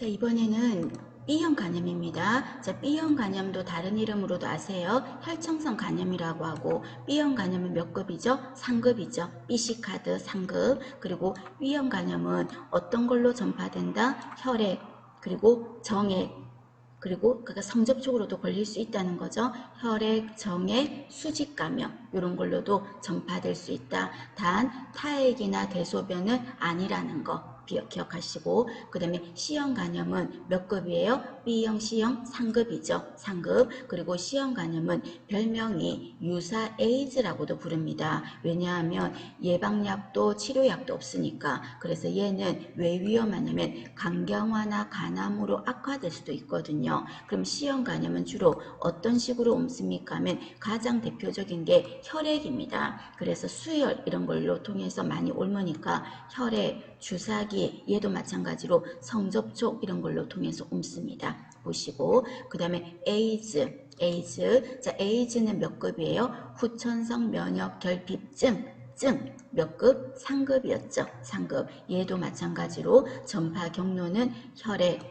자, 이번에는 B형 간염입니다. 자, B형 간염도 다른 이름으로도 아세요. 혈청성 간염이라고 하고, B형 간염은 몇 급이죠? 상급이죠. BC카드 상급. 그리고 B형 간염은 어떤 걸로 전파된다? 혈액, 그리고 정액, 그리고 그가 성접촉으로도 걸릴 수 있다는 거죠. 혈액, 정액, 수직 감염 이런 걸로도 전파될 수 있다. 단 타액이나 대소변은 아니라는 거 기억하시고, 그 다음에 C형 간염은 몇 급이에요? B형, C형 상급이죠. 상급. 그리고 C형 간염은 별명이 유사 에이즈라고도 부릅니다. 왜냐하면 예방약도 치료약도 없으니까. 그래서 얘는 왜 위험하냐면 간경화나 간암으로 악화될 수도 있거든요. 그럼 C형 간염은 주로 어떤 식으로 옮습니까 하면 가장 대표적인 게 혈액입니다. 그래서 수혈 이런 걸로 통해서 많이 옮으니까 혈액, 주사기 얘도 마찬가지로 성접촉 이런 걸로 통해서 옮습니다. 보시고, 그 다음에 에이즈. 자, 에이즈는 몇 급이에요? 후천성 면역 결핍증 몇 급? 상급이었죠. 상급. 얘도 마찬가지로 전파 경로는 혈액,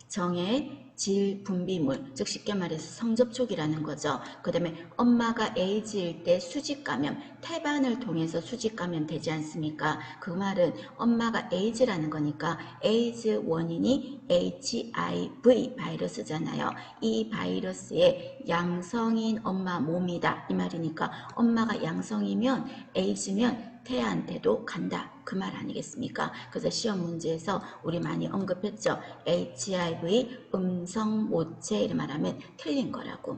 정액, 질, 분비물, 즉 쉽게 말해서 성접촉이라는 거죠. 그 다음에 엄마가 에이즈일 때 수직감염, 태반을 통해서 수직감염 되지 않습니까? 그 말은 엄마가 에이즈라는 거니까 에이즈 원인이 HIV 바이러스잖아요. 이 바이러스의 양성인 엄마 몸이다 이 말이니까 엄마가 양성이면 에이즈면 태아한테도 간다 그 말 아니겠습니까? 그래서 시험 문제에서 우리 많이 언급했죠. HIV 음성 모체 이런 말하면 틀린 거라고.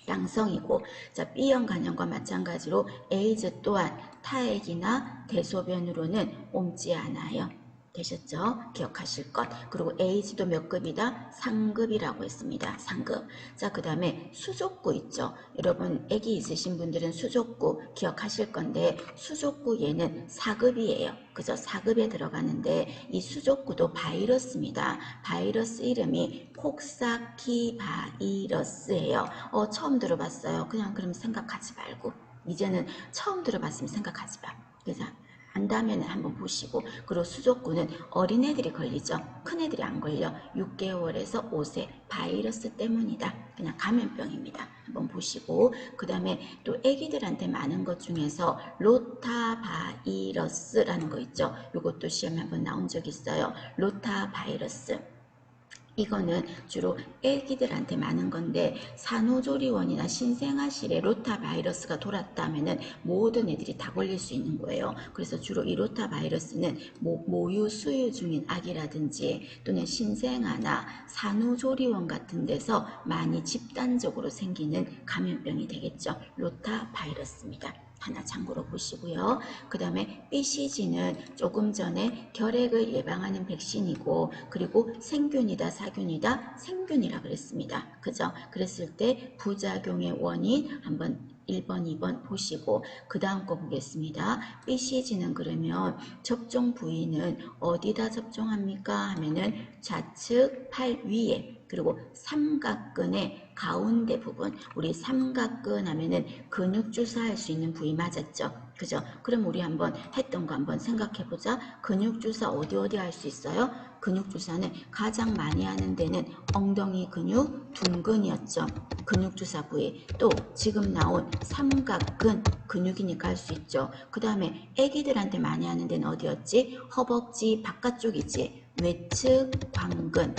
양성이고, 자, B형 간염과 마찬가지로 에이즈 또한 타액이나 대소변으로는 옮지 않아요. 되셨죠? 기억하실 것. 그리고 에이즈도 몇 급이다? 상급이라고 했습니다. 상급. 자, 그 다음에 수족구 있죠? 여러분 애기 있으신 분들은 수족구 기억하실 건데 수족구 얘는 4급이에요. 그죠? 4급에 들어가는데 이 수족구도 바이러스입니다. 바이러스 이름이 콕사키 바이러스예요. 처음 들어봤어요. 그럼 생각하지 말고 이제는 처음 들어봤으면 생각하지 마. 그래서 안다면 한번 보시고, 그리고 수족구는 어린애들이 걸리죠. 큰애들이 안 걸려. 6개월에서 5세 바이러스 때문이다. 그냥 감염병입니다. 한번 보시고, 그 다음에 또 애기들한테 많은 것 중에서 로타바이러스라는 거 있죠. 이것도 시험에 한번 나온 적 있어요. 로타바이러스. 이거는 주로 애기들한테 많은 건데 산후조리원이나 신생아실에 로타바이러스가 돌았다면 모든 애들이 다 걸릴 수 있는 거예요. 그래서 주로 이 로타바이러스는 모유 수유 중인 아기라든지 또는 신생아나 산후조리원 같은 데서 많이 집단적으로 생기는 감염병이 되겠죠. 로타바이러스입니다. 하나 참고로 보시고요. 그 다음에 BCG는 조금 전에 결핵을 예방하는 백신이고, 그리고 생균이다 사균이다? 생균이라 그랬습니다. 그죠? 그랬을 때 부작용의 원인 한번 1번, 2번 보시고 그 다음 거 보겠습니다. BCG는 그러면 접종 부위는 어디다 접종합니까? 하면은 좌측 팔 위에, 그리고 삼각근의 가운데 부분, 우리 삼각근 하면은 근육 주사할 수 있는 부위 맞았죠? 그죠? 그럼 우리 한번 했던 거 한번 생각해 보자. 근육 주사 어디 할 수 있어요? 근육 주사는 가장 많이 하는 데는 엉덩이 근육, 둔근이었죠. 근육 주사 부위. 또 지금 나온 삼각근 근육이니까 할 수 있죠. 그 다음에 애기들한테 많이 하는 데는 어디였지? 허벅지 바깥쪽이지. 외측 광근.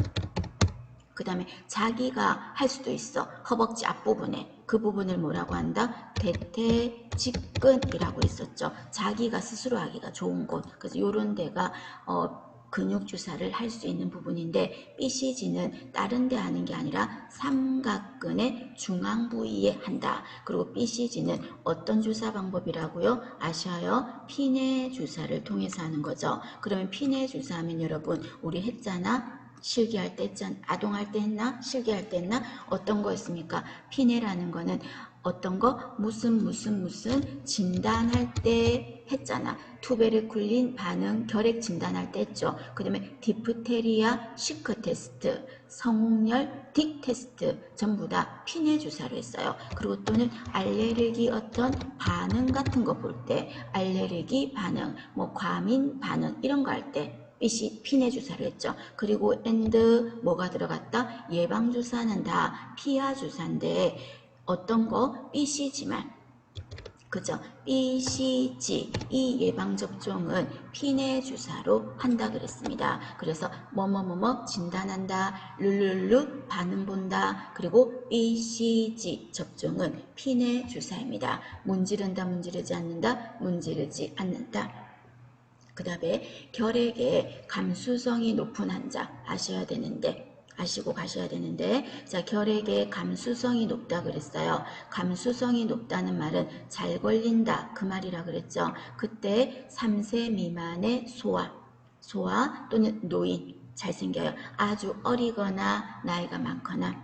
그 다음에 자기가 할 수도 있어. 허벅지 앞부분에. 그 부분을 뭐라고 한다? 대퇴직근이라고 했었죠. 자기가 스스로 하기가 좋은 곳. 그래서 요런 데가 근육 주사를 할 수 있는 부분인데 BCG는 다른 데 하는 게 아니라 삼각근의 중앙 부위에 한다. 그리고 BCG는 어떤 주사 방법이라고요? 아셔요? 피내 주사를 통해서 하는 거죠. 그러면 피내 주사하면 여러분 우리 했잖아. 실기할 때 했잖아. 아동할 때 했나? 실기할 때 했나? 어떤 거였습니까? 피내라는 거는 어떤 거? 무슨 진단할 때 했잖아. 투베르쿨린 반응 결핵 진단할 때 했죠. 그 다음에 디프테리아 시크 테스트, 성홍열 딕 테스트 전부 다 피내 주사로 했어요. 그리고 또는 알레르기 어떤 반응 같은 거 볼 때 알레르기 반응, 뭐 과민 반응 이런 거 할 때 피내 주사로 했죠. 그리고 뭐가 들어갔다? 예방 주사는 다 피하 주사인데 어떤 거? BCG만. 그죠? BCG 이 예방접종은 피내 주사로 한다 그랬습니다. 그래서 뭐뭐뭐뭐 진단한다, 룰룰루 반응 본다, 그리고 BCG 접종은 피내 주사입니다. 문지른다, 문지르지 않는다, 문지르지 않는다. 그 다음에 결핵의 감수성이 높은 환자 아시고 가셔야 되는데, 자, 결핵의 감수성이 높다 그랬어요. 감수성이 높다는 말은 잘 걸린다 그 말이라 그랬죠. 그때 3세 미만의 소아 또는 노인 잘생겨요. 아주 어리거나 나이가 많거나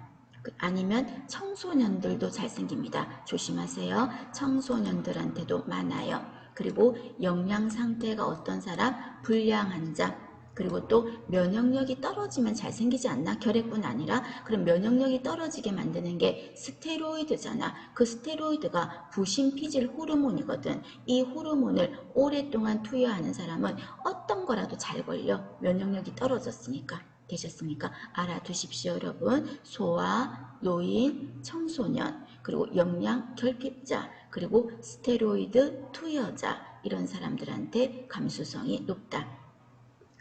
아니면 청소년들도 잘생깁니다. 조심하세요. 청소년들한테도 많아요. 그리고 영양 상태가 어떤 사람? 불량 환자. 그리고 또 면역력이 떨어지면 잘생기지 않나? 결핵뿐 아니라 그럼 면역력이 떨어지게 만드는 게 스테로이드잖아. 그 스테로이드가 부신피질 호르몬이거든. 이 호르몬을 오랫동안 투여하는 사람은 어떤 거라도 잘 걸려. 면역력이 떨어졌으니까. 되셨습니까? 알아두십시오, 여러분. 소아, 노인, 청소년, 그리고 영양 결핍자, 그리고 스테로이드 투여자 이런 사람들한테 감수성이 높다.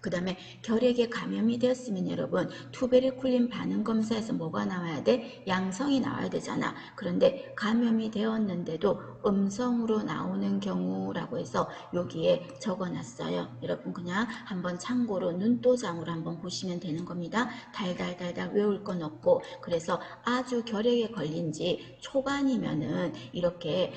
그 다음에 결핵에 감염이 되었으면 여러분 투베르쿨린 반응 검사에서 뭐가 나와야 돼? 양성이 나와야 되잖아. 그런데 감염이 되었는데도 음성으로 나오는 경우라고 해서 여기에 적어놨어요. 여러분 그냥 한번 참고로 눈도장으로 한번 보시면 되는 겁니다. 달달달달 외울 건 없고 그래서 아주 결핵에 걸린 지 초반이면은 이렇게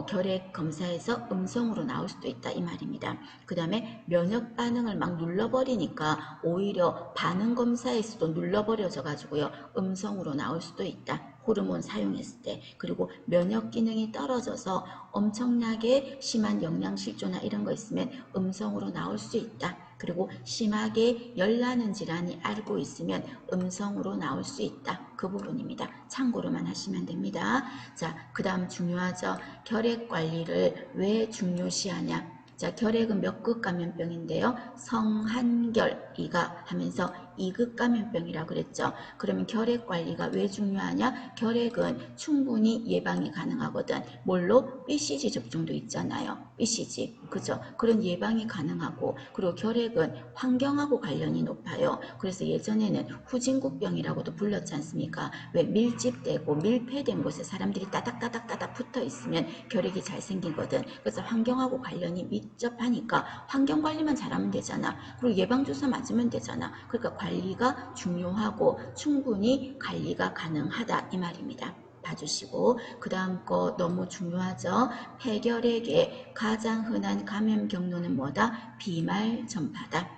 결핵 검사에서 음성으로 나올 수도 있다 이 말입니다. 그 다음에 면역 반응을 막 눌러버리니까 오히려 반응 검사에서도 눌러버려져 가지고요 음성으로 나올 수도 있다. 호르몬 사용했을 때. 그리고 면역 기능이 떨어져서 엄청나게 심한 영양실조나 이런 거 있으면 음성으로 나올 수 있다. 그리고 심하게 열나는 질환이 알고 있으면 음성으로 나올 수 있다. 그 부분입니다. 참고로만 하시면 됩니다. 자, 그 다음 중요하죠. 결핵 관리를 왜 중요시하냐. 자, 결핵은 몇 급 감염병인데요. 성한결, 이가 하면서 2급 감염병이라고 그랬죠. 그러면 결핵 관리가 왜 중요하냐? 결핵은 충분히 예방이 가능하거든. 뭘로? BCG 접종도 있잖아요. BCG. 그죠? 그런 예방이 가능하고 그리고 결핵은 환경하고 관련이 높아요. 그래서 예전에는 후진국병이라고도 불렀지 않습니까? 왜 밀집되고 밀폐된 곳에 사람들이 따닥따닥따닥 붙어 있으면 결핵이 잘 생기거든. 그래서 환경하고 관련이 밀접하니까 환경 관리만 잘하면 되잖아. 그리고 예방주사 맞으면 되잖아. 그러니까 관리가 중요하고 충분히 관리가 가능하다 이 말입니다. 봐주시고 그 다음 거 너무 중요하죠. 폐결핵의 가장 흔한 감염 경로는 뭐다? 비말 전파다.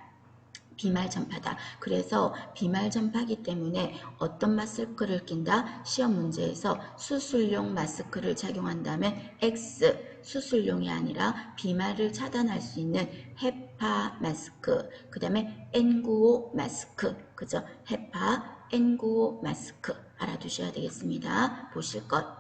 비말 전파다. 그래서 비말 전파기 때문에 어떤 마스크를 낀다? 시험 문제에서 수술용 마스크를 착용한다면 X, 수술용이 아니라 비말을 차단할 수 있는 헤파 마스크, 그 다음에 N95 마스크, 그죠? 헤파, N95 마스크 알아두셔야 되겠습니다. 보실 것.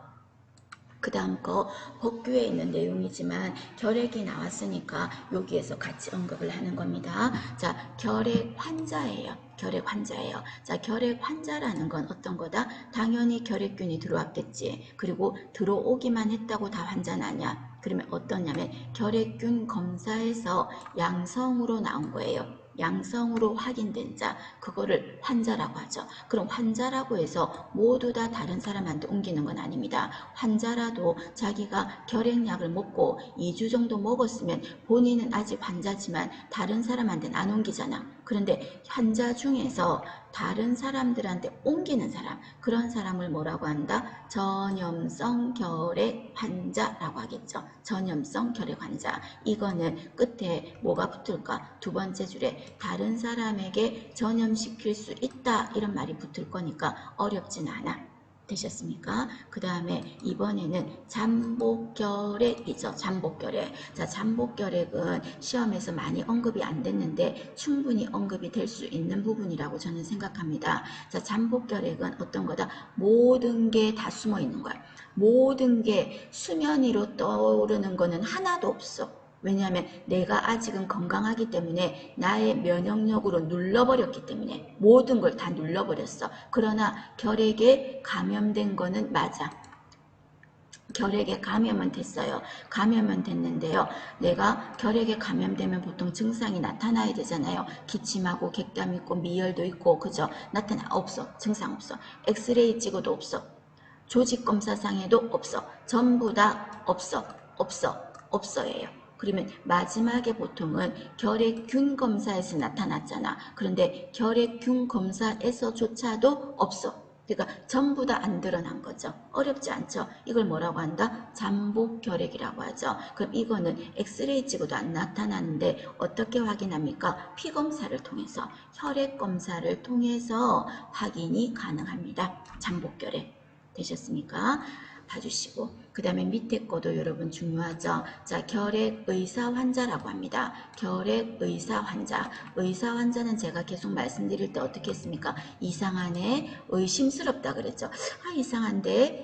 그 다음 거 법규에 있는 내용이지만 결핵이 나왔으니까 여기에서 같이 언급을 하는 겁니다. 자, 결핵 환자예요. 결핵 환자예요. 자, 결핵 환자라는 건 어떤 거다? 당연히 결핵균이 들어왔겠지. 그리고 들어오기만 했다고 다 환자는 아니야. 그러면 어떠냐면 결핵균 검사에서 양성으로 나온 거예요. 양성으로 확인된 자, 그거를 환자라고 하죠. 그럼 환자라고 해서 모두 다 다른 사람한테 옮기는 건 아닙니다. 환자라도 자기가 결핵약을 먹고 2주 정도 먹었으면 본인은 아직 환자지만 다른 사람한테는 안 옮기잖아. 그런데 환자 중에서 다른 사람들한테 옮기는 사람, 그런 사람을 뭐라고 한다? 전염성 결핵 환자라고 하겠죠. 전염성 결핵 환자. 이거는 끝에 뭐가 붙을까? 두 번째 줄에 다른 사람에게 전염시킬 수 있다 이런 말이 붙을 거니까 어렵진 않아. 되셨습니까? 그 다음에 이번에는 잠복결핵이죠. 잠복결핵. 자, 잠복결핵은 시험에서 많이 언급이 안 됐는데 충분히 언급이 될 수 있는 부분이라고 저는 생각합니다. 자, 잠복결핵은 어떤 거다? 모든 게 다 숨어 있는 거야. 모든 게 수면 위로 떠오르는 거는 하나도 없어. 왜냐하면 내가 아직은 건강하기 때문에 나의 면역력으로 눌러버렸기 때문에 모든 걸 다 눌러버렸어. 그러나 결핵에 감염된 거는 맞아. 결핵에 감염은 됐어요. 감염은 됐는데요. 내가 결핵에 감염되면 보통 증상이 나타나야 되잖아요. 기침하고 객담 있고 미열도 있고 그죠? 없어. 증상 없어. 엑스레이 찍어도 없어. 조직검사상에도 없어. 전부 다 없어. 없어예요. 그러면 마지막에 보통은 결핵균 검사에서 나타났잖아. 그런데 결핵균 검사에서조차도 없어. 그러니까 전부 다 안 드러난 거죠. 어렵지 않죠? 이걸 뭐라고 한다? 잠복결핵이라고 하죠. 그럼 이거는 엑스레이 찍어도 안 나타나는데 어떻게 확인합니까? 피검사를 통해서, 혈액검사를 통해서 확인이 가능합니다. 잠복결핵. 되셨습니까? 봐주시고 그 다음에 밑에 거도 여러분 중요하죠. 자, 결핵 의사 환자라고 합니다. 결핵 의사 환자. 의사 환자는 제가 계속 말씀드릴 때 어떻게 했습니까? 이상하네, 의심스럽다 그랬죠. 아,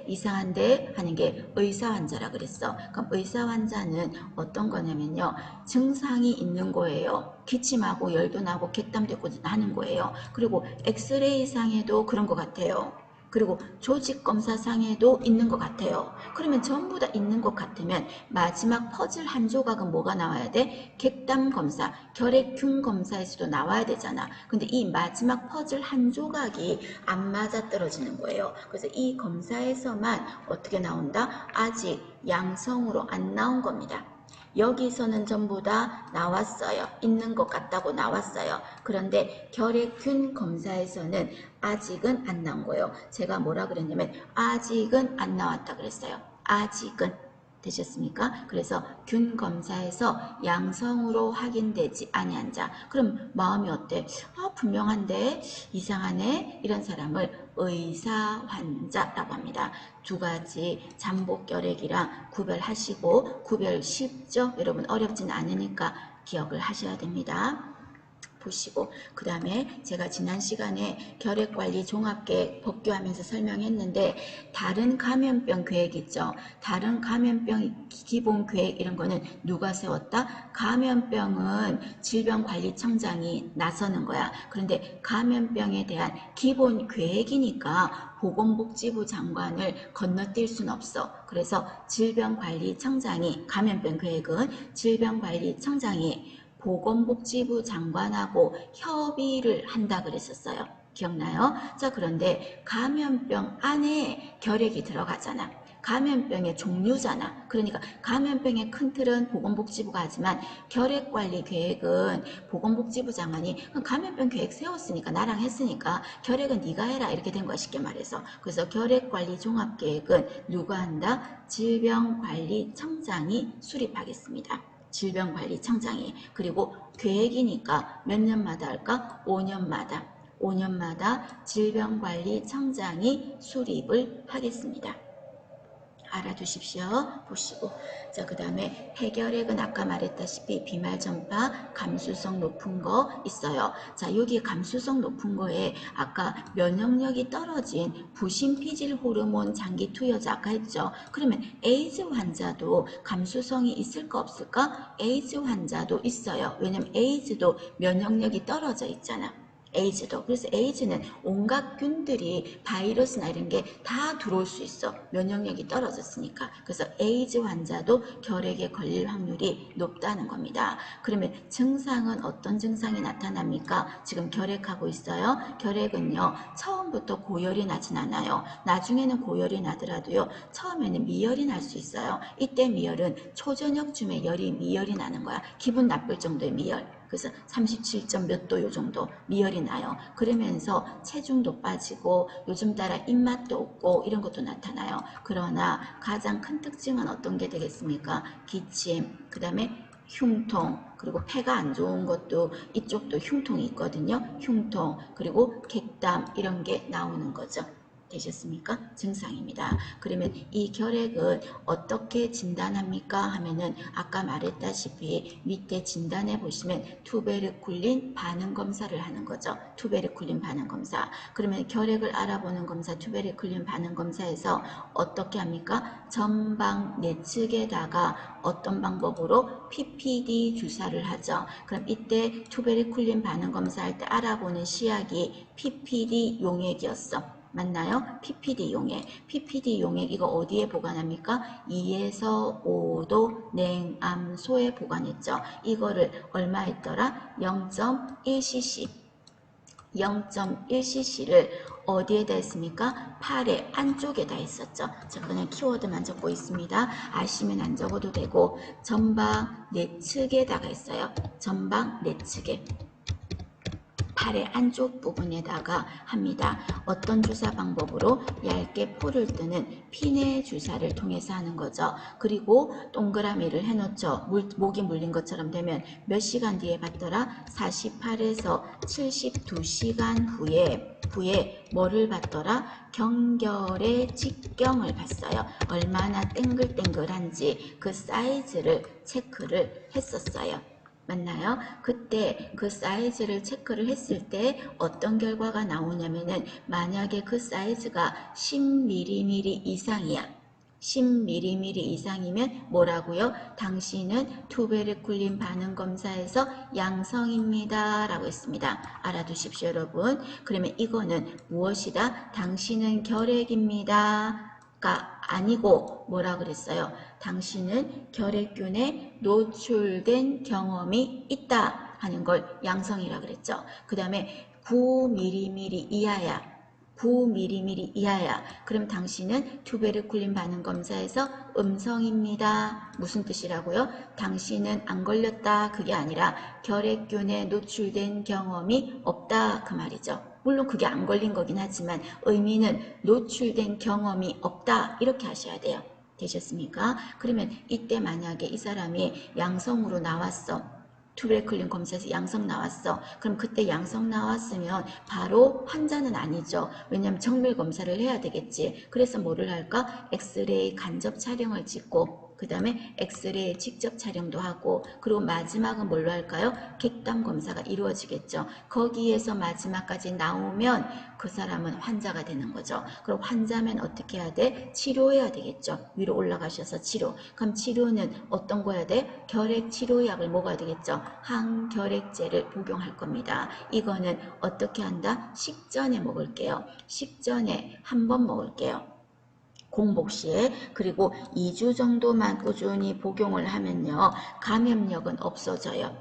이상한데 하는 게 의사 환자라 그랬어. 그럼 의사 환자는 어떤 거냐면요. 증상이 있는 거예요. 기침하고 열도 나고 객담도 있고 하는 거예요. 그리고 엑스레이 상에도 그런 것 같아요. 그리고 조직검사상에도 있는 것 같아요. 그러면 전부 다 있는 것 같으면 마지막 퍼즐 한 조각은 뭐가 나와야 돼? 객담검사, 결핵균 검사에서도 나와야 되잖아. 근데 이 마지막 퍼즐 한 조각이 안 맞아 떨어지는 거예요. 그래서 이 검사에서만 어떻게 나온다? 아직 양성으로 안 나온 겁니다. 여기서는 전부 다 나왔어요. 있는 것 같다고 나왔어요. 그런데 결핵균 검사에서는 아직은 안 나온 거예요. 제가 뭐라 그랬냐면 아직은 안 나왔다 그랬어요. 아직은. 되셨습니까? 그래서 균 검사에서 양성으로 확인되지 아니한 자. 그럼 마음이 어때? 분명한데 이상하네. 이런 사람을 의사 환자라고 합니다. 두 가지 잠복결핵이랑 구별하시고 구별 쉽죠? 여러분 어렵진 않으니까 기억을 하셔야 됩니다. 보시고 그 다음에 제가 지난 시간에 결핵관리 종합계획 법규하면서 설명했는데 다른 감염병 계획 있죠. 다른 감염병 기본계획 이런 거는 누가 세웠다? 감염병은 질병관리청장이 나서는 거야. 그런데 감염병에 대한 기본계획이니까 보건복지부 장관을 건너뛸 수는 없어. 그래서 질병관리청장이 감염병 계획은 질병관리청장이 보건복지부 장관하고 협의를 한다 그랬었어요. 기억나요? 자, 그런데 감염병 안에 결핵이 들어가잖아. 감염병의 종류잖아. 그러니까 감염병의 큰 틀은 보건복지부가 하지만 결핵관리 계획은 보건복지부 장관이 감염병 계획 세웠으니까 나랑 했으니까 결핵은 네가 해라 이렇게 된 거야 쉽게 말해서. 그래서 결핵관리 종합계획은 누가 한다? 질병관리청장이 수립하겠습니다. 질병관리청장이. 그리고 계획이니까 몇 년마다 할까? 5년마다. 5년마다 질병관리청장이 수립을 하겠습니다. 알아두십시오. 보시고. 자, 그 다음에 폐결핵은 아까 말했다시피 비말전파 감수성 높은 거 있어요. 자, 여기 감수성 높은 거에 아까 면역력이 떨어진 부신피질 호르몬 장기 투여자 아까 했죠. 그러면 에이즈 환자도 감수성이 있을까 없을까? 에이즈 환자도 있어요. 왜냐면 에이즈도 면역력이 떨어져 있잖아. 에이즈도. 그래서 에이즈는 온갖 균들이 바이러스나 이런 게 다 들어올 수 있어. 면역력이 떨어졌으니까. 그래서 에이즈 환자도 결핵에 걸릴 확률이 높다는 겁니다. 그러면 증상은 어떤 증상이 나타납니까? 지금 결핵하고 있어요. 결핵은요. 처음부터 고열이 나진 않아요. 나중에는 고열이 나더라도요. 처음에는 미열이 날 수 있어요. 이때 미열은 초저녁쯤에 미열이 나는 거야. 기분 나쁠 정도의 미열. 그래서 37점 몇 도 요 정도 미열이 나요. 그러면서 체중도 빠지고 요즘 따라 입맛도 없고 이런 것도 나타나요. 그러나 가장 큰 특징은 어떤 게 되겠습니까? 기침, 그 다음에 흉통, 그리고 폐가 안 좋은 것도 이쪽도 흉통이 있거든요. 흉통, 그리고 객담 이런 게 나오는 거죠. 되셨습니까? 증상입니다. 그러면 이 결핵은 어떻게 진단합니까? 하면은 아까 말했다시피 밑에 진단해 보시면 투베르쿨린 반응 검사를 하는 거죠. 투베르쿨린 반응 검사. 그러면 결핵을 알아보는 검사 투베르쿨린 반응 검사에서 어떻게 합니까? 전방 내측에다가 어떤 방법으로 PPD 주사를 하죠. 그럼 이때 투베르쿨린 반응 검사할 때 알아보는 시약이 PPD 용액이었어. 맞나요? PPD 용액. PPD 용액 이거 어디에 보관합니까? 2에서 5도 냉암소에 보관했죠. 이거를 얼마 했더라? 0.1cc. 0.1cc를 어디에다 했습니까? 팔의 안쪽에다 했었죠. 자, 그냥 키워드만 적고 있습니다. 아시면 안 적어도 되고 전방 내측에다가 했어요. 전방 내측에. 팔의 안쪽 부분에다가 합니다. 어떤 주사 방법으로? 얇게 포를 뜨는 피네 주사를 통해서 하는 거죠. 그리고 동그라미를 해놓죠. 목이 물린 것처럼 되면 몇 시간 뒤에 봤더라? 48에서 72시간 후에 뭐를 봤더라? 경결의 직경을 봤어요. 얼마나 땡글땡글한지 그 사이즈를 체크를 했었어요. 맞나요? 그때 그 사이즈를 체크를 했을 때 어떤 결과가 나오냐면은 만약에 그 사이즈가 10mm 이상이야. 10mm 이상이면 뭐라고요? 당신은 투베르쿨린 반응 검사에서 양성입니다. 라고 했습니다. 알아두십시오, 여러분. 그러면 이거는 무엇이다? 당신은 결핵입니다. 가 아니고 뭐라 그랬어요? 당신은 결핵균에 노출된 경험이 있다 하는 걸 양성이라 그랬죠. 그 다음에 9mm 이하야. 9mm 이하야. 그럼 당신은 투베르쿨린 반응 검사에서 음성입니다. 무슨 뜻이라고요? 당신은 안 걸렸다. 그게 아니라 결핵균에 노출된 경험이 없다. 그 말이죠. 물론 그게 안 걸린 거긴 하지만 의미는 노출된 경험이 없다. 이렇게 하셔야 돼요. 되셨습니까? 그러면 이때 만약에 이 사람이 양성으로 나왔어. 투베르클린 검사에서 양성 나왔어. 그럼 그때 양성 나왔으면 바로 환자는 아니죠. 왜냐하면 정밀 검사를 해야 되겠지. 그래서 뭐를 할까? 엑스레이 간접 촬영을 찍고 그 다음에 엑스레이 직접 촬영도 하고 그리고 마지막은 뭘로 할까요? 객담 검사가 이루어지겠죠. 거기에서 마지막까지 나오면 그 사람은 환자가 되는 거죠. 그럼 환자면 어떻게 해야 돼? 치료해야 되겠죠. 위로 올라가셔서 치료. 그럼 치료는 어떤 거 해야 돼? 결핵 치료약을 먹어야 되겠죠. 항결핵제를 복용할 겁니다. 이거는 어떻게 한다? 식전에 먹을게요. 식전에 한 번 먹을게요. 공복 시에. 그리고 2주 정도만 꾸준히 복용을 하면요. 감염력은 없어져요.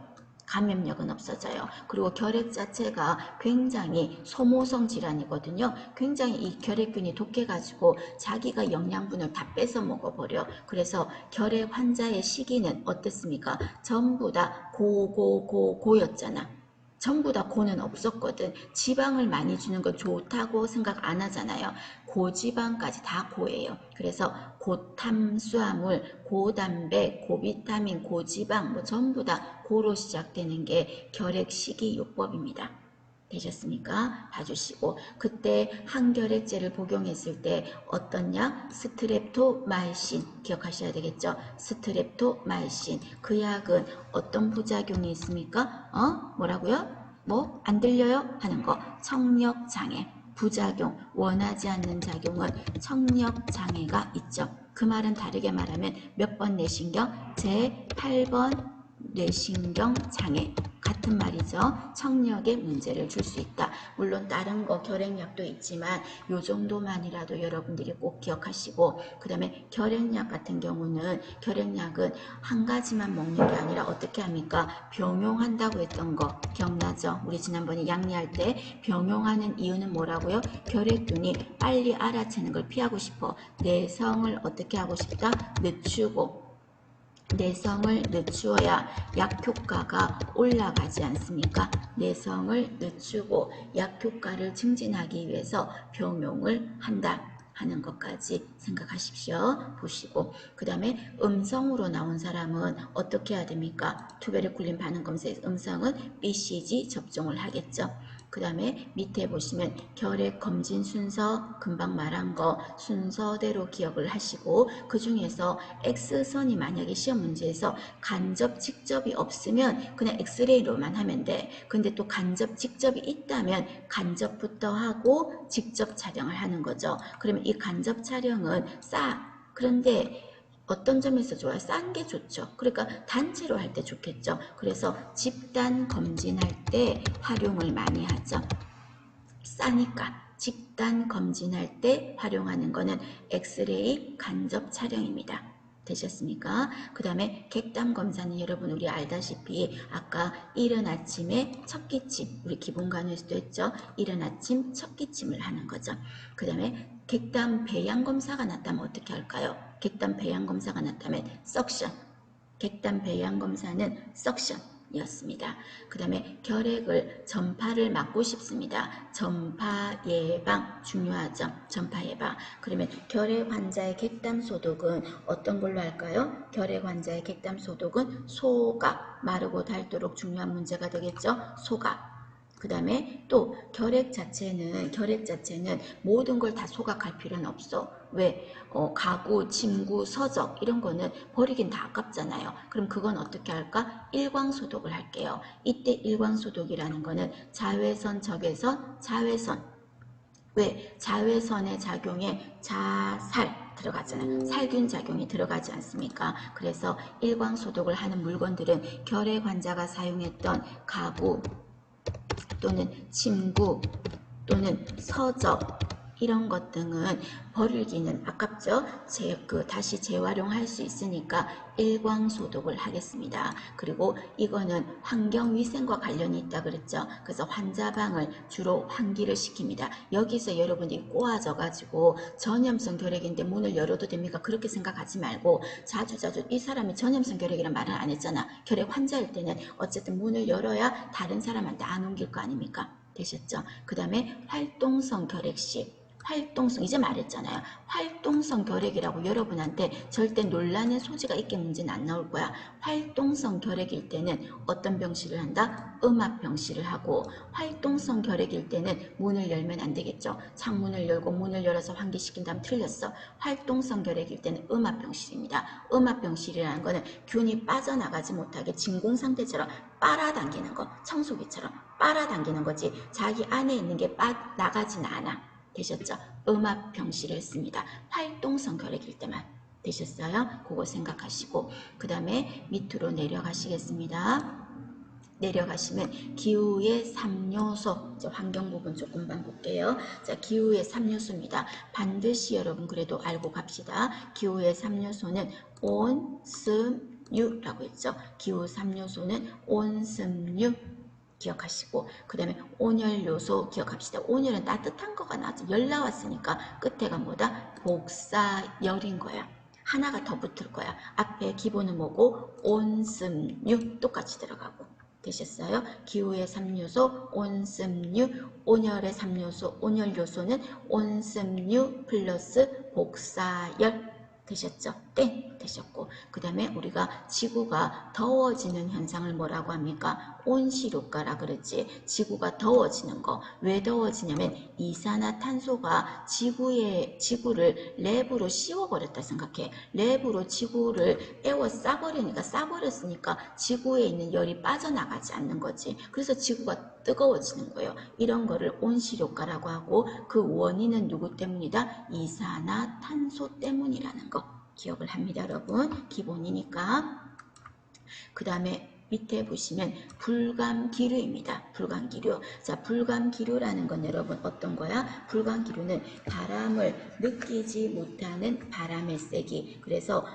감염력은 없어져요. 그리고 결핵 자체가 굉장히 소모성 질환이거든요. 굉장히 이 결핵균이 독해가지고 자기가 영양분을 다 뺏어 먹어버려. 그래서 결핵 환자의 시기는 어땠습니까? 전부 다 고였잖아. 전부 다 고는 없었거든. 지방을 많이 주는 건 좋다고 생각 안 하잖아요. 고지방까지 다 고예요. 그래서 고탄수화물, 고단백, 고비타민, 고지방 뭐 전부 다 고로 시작되는 게 결핵 식이요법입니다. 되셨습니까? 봐주시고 그때 항결핵제를 복용했을 때 어떤 약? 스트랩토마이신 기억하셔야 되겠죠? 스트랩토마이신 그 약은 어떤 부작용이 있습니까? 뭐라고요? 뭐 안 들려요? 하는 거 청력장애 부작용 원하지 않는 작용은 청력장애가 있죠. 그 말은 다르게 말하면 몇 번 뇌신경? 제8번 뇌신경 장애 같은 말이죠. 청력에 문제를 줄 수 있다. 물론 다른 거 결핵약도 있지만 요 정도만이라도 여러분들이 꼭 기억하시고 그 다음에 결핵약 같은 경우는 결핵약은 한 가지만 먹는 게 아니라 어떻게 합니까? 병용한다고 했던 거 기억나죠? 우리 지난번에 양리할 때 병용하는 이유는 뭐라고요? 결핵균이 빨리 알아채는 걸 피하고 싶어. 내성을 어떻게 하고 싶다? 늦추고 내성을 늦추어야 약효과가 올라가지 않습니까? 내성을 늦추고 약효과를 증진하기 위해서 병용을 한다 하는 것까지 생각하십시오. 보시고 그 다음에 음성으로 나온 사람은 어떻게 해야 됩니까? 투베르쿨린 반응 검사에서 음성은 BCG 접종을 하겠죠. 그 다음에 밑에 보시면 결핵 검진 순서 금방 말한 거 순서대로 기억을 하시고 그 중에서 X선이 만약에 시험 문제에서 간접 직접이 없으면 그냥 엑스레이로만 하면 돼. 근데 또 간접 직접이 있다면 간접부터 하고 직접 촬영을 하는 거죠. 그러면 이 간접 촬영은 그런데 어떤 점에서 좋아요? 싼 게 좋죠. 그러니까 단체로 할 때 좋겠죠. 그래서 집단 검진할 때 활용을 많이 하죠. 싸니까 집단 검진할 때 활용하는 거는 엑스레이 간접 촬영입니다. 되셨습니까? 그 다음에 객담 검사는 여러분 우리 알다시피 아까 이른 아침에 첫 기침, 우리 기본 간호에서도 했죠. 이른 아침 첫 기침을 하는 거죠. 그 다음에 객담 배양 검사가 났다면 어떻게 할까요? 객담 배양 검사가 났다면 석션. 객담 배양 검사는 석션이었습니다. 그 다음에 결핵을 전파를 막고 싶습니다. 전파 예방 중요하죠. 전파 예방. 그러면 결핵 환자의 객담 소독은 어떤 걸로 할까요? 결핵 환자의 객담 소독은 소가 마르고 닳도록 중요한 문제가 되겠죠. 소가. 그 다음에 또 결핵 자체는 모든 걸 다 소각할 필요는 없어. 왜? 가구, 침구, 서적 이런 거는 버리긴 다 아깝잖아요. 그럼 그건 어떻게 할까? 일광소독을 할게요. 이때 일광소독이라는 거는 자외선, 적외선, 자외선. 왜? 자외선의 작용에 자살 들어가잖아요. 살균 작용이 들어가지 않습니까? 그래서 일광소독을 하는 물건들은 결핵 환자가 사용했던 가구 또는 침구 또는 서적 이런 것 등은 버리기는 아깝죠. 다시 재활용할 수 있으니까 일광소독을 하겠습니다. 그리고 이거는 환경위생과 관련이 있다 그랬죠. 그래서 환자방을 주로 환기를 시킵니다. 여기서 여러분이 꼬아져 가지고 전염성 결핵인데 문을 열어도 됩니까? 그렇게 생각하지 말고 자주 이 사람이 전염성 결핵이란 말은 안 했잖아. 결핵 환자일 때는 어쨌든 문을 열어야 다른 사람한테 안 옮길 거 아닙니까? 되셨죠? 그 다음에 활동성 결핵시. 활동성 이제 말했잖아요. 활동성 결핵이라고 여러분한테 절대 논란의 소지가 있게 문제는 안 나올 거야. 활동성 결핵일 때는 어떤 병실을 한다? 음압 병실을 하고 활동성 결핵일 때는 문을 열면 안 되겠죠. 창문을 열고 문을 열어서 환기시킨다면 틀렸어. 활동성 결핵일 때는 음압 병실입니다. 음압 병실이라는 거는 균이 빠져나가지 못하게 진공 상태처럼 빨아당기는 거, 청소기처럼 빨아당기는 거지 자기 안에 있는 게 나가진 않아. 되셨죠? 음압 병실을 씁니다. 활동성 결핵일 때만. 되셨어요? 그거 생각하시고 그 다음에 밑으로 내려가시겠습니다. 내려가시면 기후의 3요소, 환경 부분 조금만 볼게요. 자, 기후의 3요소입니다. 반드시 여러분 그래도 알고 갑시다. 기후의 3요소는 온, 습, 유라고 했죠. 기후 3요소는 온, 습, 유 기억하시고 그 다음에 온열 요소 기억합시다. 온열은 따뜻한 거가 나왔죠. 열 나왔으니까 끝에가 뭐다? 복사열인 거야. 하나가 더 붙을 거야. 앞에 기본은 뭐고? 온습유 똑같이 들어가고. 되셨어요? 기후의 3요소 온습유, 온열의 3요소, 온열 요소는 온습유 플러스 복사열. 되셨죠? 땡! 되셨고 그 다음에 우리가 지구가 더워지는 현상을 뭐라고 합니까? 온실효과라 그랬지. 지구가 더워지는 거. 왜 더워지냐면 이산화탄소가 지구를 랩으로 씌워버렸다 생각해. 랩으로 지구를 싸버렸으니까 지구에 있는 열이 빠져나가지 않는 거지. 그래서 지구가 뜨거워지는 거예요. 이런 거를 온실효과라고 하고 그 원인은 누구 때문이다? 이산화탄소 때문이라는 거 기억을 합니다. 여러분 기본이니까. 그 다음에 밑에 보시면 불감기류입니다. 불감기류. 자, 불감기류라는 건 여러분 어떤 거야? 불감기류는 바람을 느끼지 못하는 바람의 세기. 그래서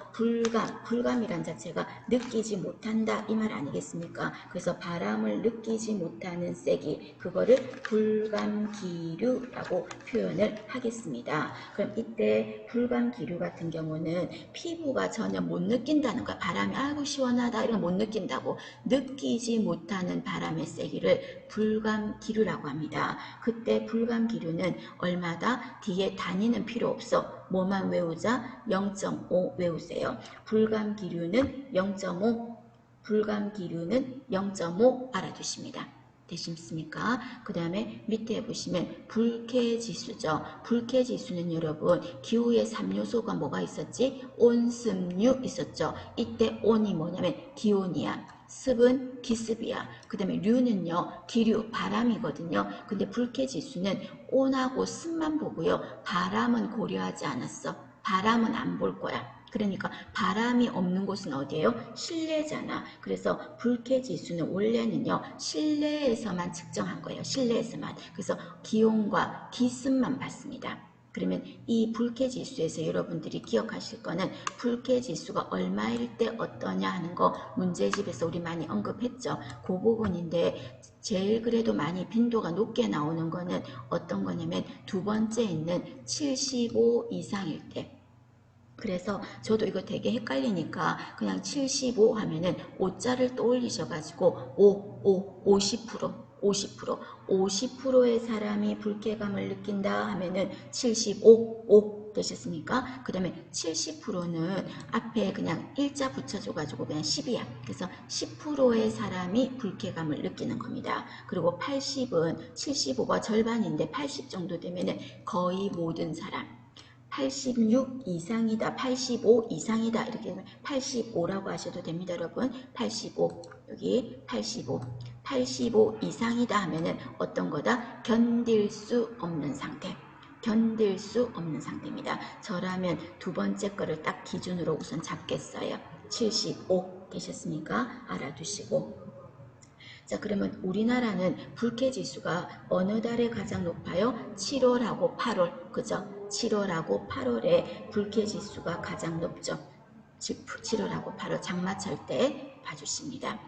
불감이란 자체가 느끼지 못한다 이 말 아니겠습니까? 그래서 바람을 느끼지 못하는 세기. 그거를 불감기류라고 표현을 하겠습니다. 그럼 이때 불감기류 같은 경우는 피부가 전혀 못 느낀다는 거야. 바람이 아이고 시원하다 이런 거 못 느낀다고. 느끼지 못하는 바람의 세기를 불감기류라고 합니다. 그때 불감기류는 얼마다? 뒤에 단위는 필요 없어. 뭐만 외우자? 0.5 외우세요. 불감기류는 0.5 알아두십니다. 되십니까? 그 다음에 밑에 보시면 불쾌지수죠. 불쾌지수는 여러분 기후의 3요소가 뭐가 있었지? 온, 습, 유 있었죠. 이때 온이 뭐냐면 기온이야. 습은 기습이야. 그 다음에 류는요 기류, 바람이거든요. 근데 불쾌지수는 온하고 습만 보고요. 바람은 고려하지 않았어. 바람은 안 볼 거야. 그러니까 바람이 없는 곳은 어디예요? 실내잖아. 그래서 불쾌지수는 원래는요 실내에서만 측정한 거예요. 실내에서만. 그래서 기온과 기습만 봤습니다. 그러면 이 불쾌지수에서 여러분들이 기억하실 거는 불쾌지수가 얼마일 때 어떠냐 하는 거 문제집에서 우리 많이 언급했죠. 그 부분인데 제일 그래도 많이 빈도가 높게 나오는 거는 어떤 거냐면 두 번째 있는 75 이상일 때. 그래서 저도 이거 되게 헷갈리니까 그냥 75 하면은 5자를 떠올리셔가지고 50%의 사람이 불쾌감을 느낀다 하면은 75 되셨습니까? 그 다음에 70%는 앞에 그냥 일자 붙여줘가지고 그냥 10이야. 그래서 10%의 사람이 불쾌감을 느끼는 겁니다. 그리고 80은 75가 절반인데 80 정도 되면은 거의 모든 사람. 86 이상이다, 85 이상이다 이렇게 되면 85라고 하셔도 됩니다. 여러분 85 여기 85 이상이다 하면은 어떤 거다? 견딜 수 없는 상태. 견딜 수 없는 상태입니다. 저라면 두 번째 거를 딱 기준으로 우선 잡겠어요. 75 되셨습니까? 알아두시고. 자, 그러면 우리나라는 불쾌지수가 어느 달에 가장 높아요? 7월하고 8월, 그죠? 7월하고 8월에 불쾌지수가 가장 높죠. 7월하고 8월 장마철 때 봐주십니다.